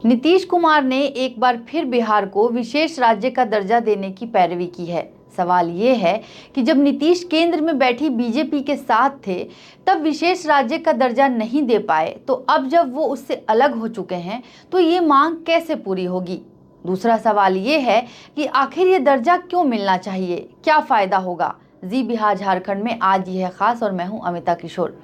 नीतीश कुमार ने एक बार फिर बिहार को विशेष राज्य का दर्जा देने की पैरवी की है। सवाल ये है कि जब नीतीश केंद्र में बैठी बीजेपी के साथ थे तब विशेष राज्य का दर्जा नहीं दे पाए, तो अब जब वो उससे अलग हो चुके हैं तो ये मांग कैसे पूरी होगी। दूसरा सवाल ये है कि आखिर ये दर्जा क्यों मिलना चाहिए, क्या फायदा होगा। जी बिहार झारखंड में आज ये है खास और मैं हूं अमिता किशोर।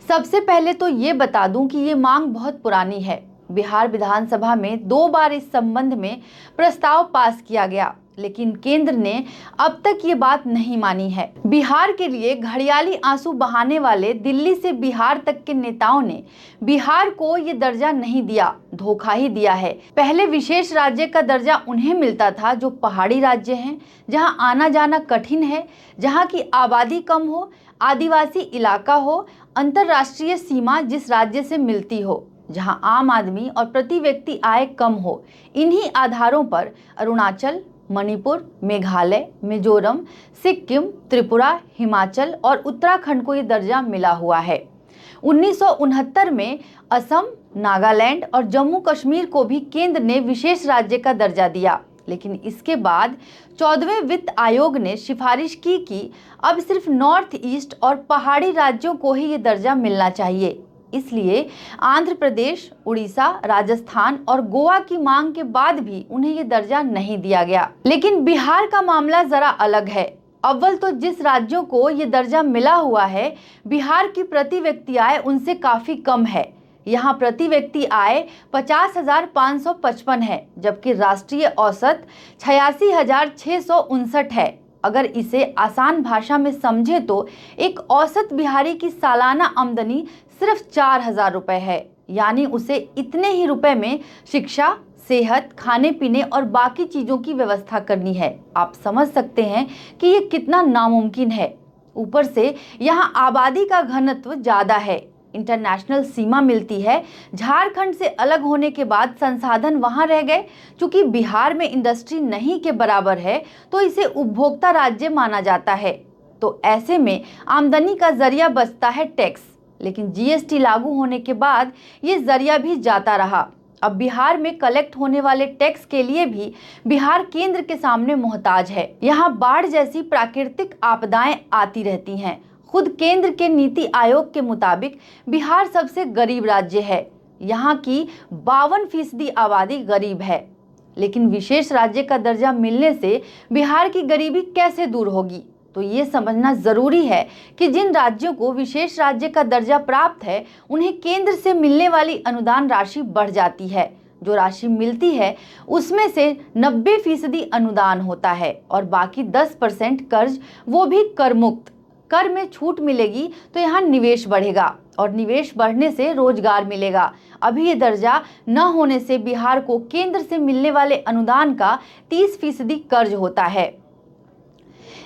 सबसे पहले तो ये बता दूं कि ये मांग बहुत पुरानी है। बिहार विधानसभा में 2 बार इस संबंध में प्रस्ताव पास किया गया, लेकिन केंद्र ने अब तक ये बात नहीं मानी है। बिहार के लिए घड़ियाली आंसू बहाने वाले दिल्ली से बिहार तक के नेताओं ने बिहार को ये दर्जा नहीं दिया, धोखा ही दिया है। पहले विशेष राज्य का दर्जा उन्हें मिलता था जो पहाड़ी राज्य हैं, जहां आना जाना कठिन है, जहां की आबादी कम हो, आदिवासी इलाका हो, अंतर्राष्ट्रीय सीमा जिस राज्य से मिलती हो, जहां आम आदमी और प्रति व्यक्ति आय कम हो। इन्हीं आधारों पर अरुणाचल, मणिपुर, मेघालय, मिजोरम, सिक्किम, त्रिपुरा, हिमाचल और उत्तराखंड को ये दर्जा मिला हुआ है। 1969 में असम, नागालैंड और जम्मू कश्मीर को भी केंद्र ने विशेष राज्य का दर्जा दिया, लेकिन इसके बाद 14वें वित्त आयोग ने सिफारिश की कि अब सिर्फ नॉर्थ ईस्ट और पहाड़ी राज्यों को ही ये दर्जा मिलना चाहिए। इसलिए आंध्र प्रदेश, उड़ीसा, राजस्थान और गोवा की मांग के बाद भी उन्हें ये दर्जा नहीं दिया गया। लेकिन बिहार का मामला जरा अलग है। अव्वल तो जिस राज्यों को ये दर्जा मिला हुआ है, बिहार की प्रति व्यक्ति आय उनसे काफी कम है। यहाँ प्रति व्यक्ति आय 50,555 है, जबकि राष्ट्रीय औसत 86,659 है। अगर इसे आसान भाषा में समझे तो एक औसत बिहारी की सालाना आमदनी सिर्फ 4,000 रुपए है, यानी उसे इतने ही रुपए में शिक्षा, सेहत, खाने पीने और बाकी चीजों की व्यवस्था करनी है। आप समझ सकते हैं कि ये कितना नामुमकिन है। ऊपर से यहाँ आबादी का घनत्व ज्यादा है, इंटरनेशनल सीमा मिलती है। झारखंड से अलग होने के बाद संसाधन वहां रह गए। चूंकि बिहार में इंडस्ट्री नहीं के बराबर है तो इसे उपभोक्ता राज्य माना जाता है, तो ऐसे में आमदनी का जरिया बचता है टैक्स। लेकिन जीएसटी लागू होने के बाद ये जरिया भी जाता रहा। अब बिहार में कलेक्ट होने वाले टैक्स के लिए भी बिहार केंद्र के सामने मोहताज है। यहाँ बाढ़ जैसी प्राकृतिक आपदाएं आती रहती हैं। खुद केंद्र के नीति आयोग के मुताबिक बिहार सबसे गरीब राज्य है। यहाँ की 52% आबादी गरीब है। लेकिन विशेष राज्य का दर्जा मिलने से बिहार की गरीबी कैसे दूर होगी, तो ये समझना जरूरी है कि जिन राज्यों को विशेष राज्य का दर्जा प्राप्त है उन्हें केंद्र से मिलने वाली अनुदान राशि बढ़ जाती है। जो राशि मिलती है उसमें से 90% अनुदान होता है और बाकी 10% कर्ज, वो भी कर मुक्त। कर में छूट मिलेगी तो यहाँ निवेश बढ़ेगा और निवेश बढ़ने से रोजगार मिलेगा। अभी ये दर्जा न होने से बिहार को केंद्र से मिलने वाले अनुदान का 30% कर्ज होता है।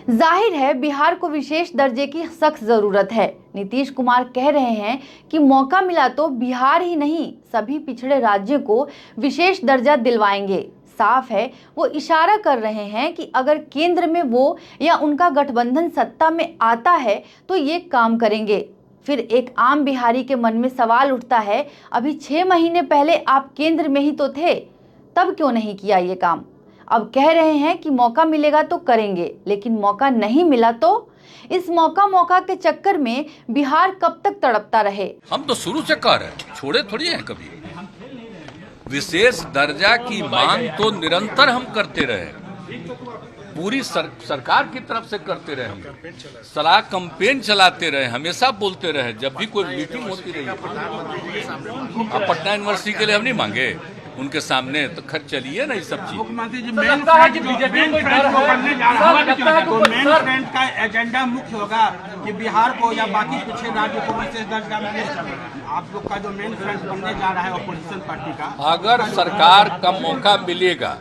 जाहिर है बिहार को विशेष दर्जे की सख्त जरूरत है। नीतीश कुमार कह रहे हैं कि मौका मिला तो बिहार ही नहीं सभी पिछड़े राज्यों को विशेष दर्जा दिलवाएंगे। साफ है वो इशारा कर रहे हैं कि अगर केंद्र में वो या उनका गठबंधन सत्ता में आता है तो ये काम करेंगे। फिर एक आम बिहारी के मन में सवाल उठता है, अभी 6 महीने पहले आप केंद्र में ही तो थे, तब क्यों नहीं किया ये काम। अब कह रहे हैं कि मौका मिलेगा तो करेंगे, लेकिन मौका नहीं मिला तो इस मौका के चक्कर में बिहार कब तक तड़पता रहे। हम तो शुरू से कह रहे हैं, छोड़े थोड़ी हैं कभी। विशेष दर्जा की मांग तो निरंतर हम करते रहे, पूरी सरकार की तरफ से करते रहे, हम सलाह कैंपेन चलाते रहे, हमेशा बोलते रहे। जब भी कोई मीटिंग होती रही, अब पटना यूनिवर्सिटी के लिए हम नहीं मांगे उनके सामने, तो खैर चलिए ना ये सब चीज। मुख्यमंत्री जी मेन फ्रंट को करने जा रहा है, तो मेन फ्रंट का एजेंडा मुख्य होगा कि बिहार को या बाकी पिछड़े राज्यों को विशेष दर्जा मिले। आप लोग का जो मेन फ्रंट बनने जा रहा है अपोजिशन पार्टी का, अगर सरकार का मौका मिलेगा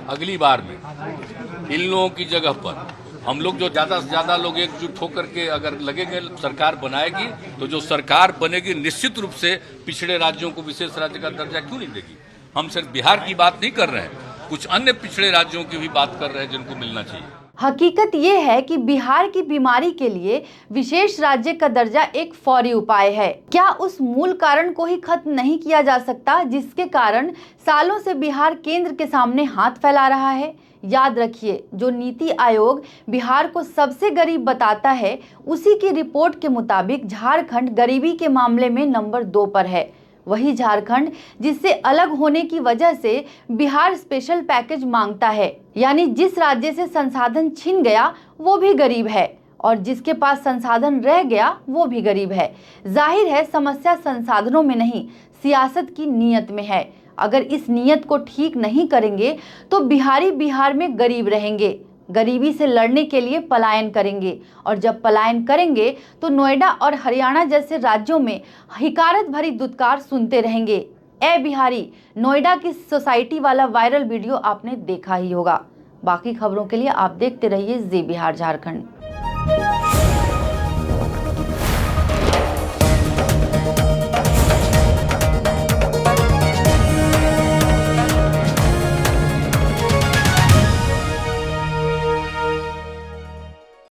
अगली बार में इन लोगों की जगह पर, हम लोग जो ज्यादा से ज्यादा लोग एकजुट होकर के अगर लगेंगे सरकार बनाएगी, तो जो सरकार बनेगी निश्चित रूप से पिछड़े राज्यों को विशेष राज्य का दर्जा क्यों नहीं देगी। हम सिर्फ बिहार की बात नहीं कर रहे हैं, कुछ अन्य पिछड़े राज्यों की भी बात कर रहे हैं जिनको मिलना चाहिए। हकीकत ये है कि बिहार की बीमारी के लिए विशेष राज्य का दर्जा एक फौरी उपाय है। क्या उस मूल कारण को ही खत्म नहीं किया जा सकता जिसके कारण सालों से बिहार केंद्र के सामने हाथ फैला रहा है? याद रखिए, जो नीति आयोग बिहार को सबसे गरीब बताता है, उसी की रिपोर्ट के मुताबिक झारखंड गरीबी के मामले में नंबर 2 पर है। वही झारखंड जिससे अलग होने की वजह से बिहार स्पेशल पैकेज मांगता है, यानी जिस राज्य से संसाधन छिन गया वो भी गरीब है और जिसके पास संसाधन रह गया वो भी गरीब है। जाहिर है समस्या संसाधनों में नहीं, सियासत की नीयत में है। अगर इस नीयत को ठीक नहीं करेंगे तो बिहारी बिहार में गरीब रहेंगे, गरीबी से लड़ने के लिए पलायन करेंगे और जब पलायन करेंगे तो नोएडा और हरियाणा जैसे राज्यों में हिकारत भरी दुत्कार सुनते रहेंगे। ए बिहारी, नोएडा की सोसाइटी वाला वायरल वीडियो आपने देखा ही होगा। बाकी खबरों के लिए आप देखते रहिए जी बिहार झारखंड।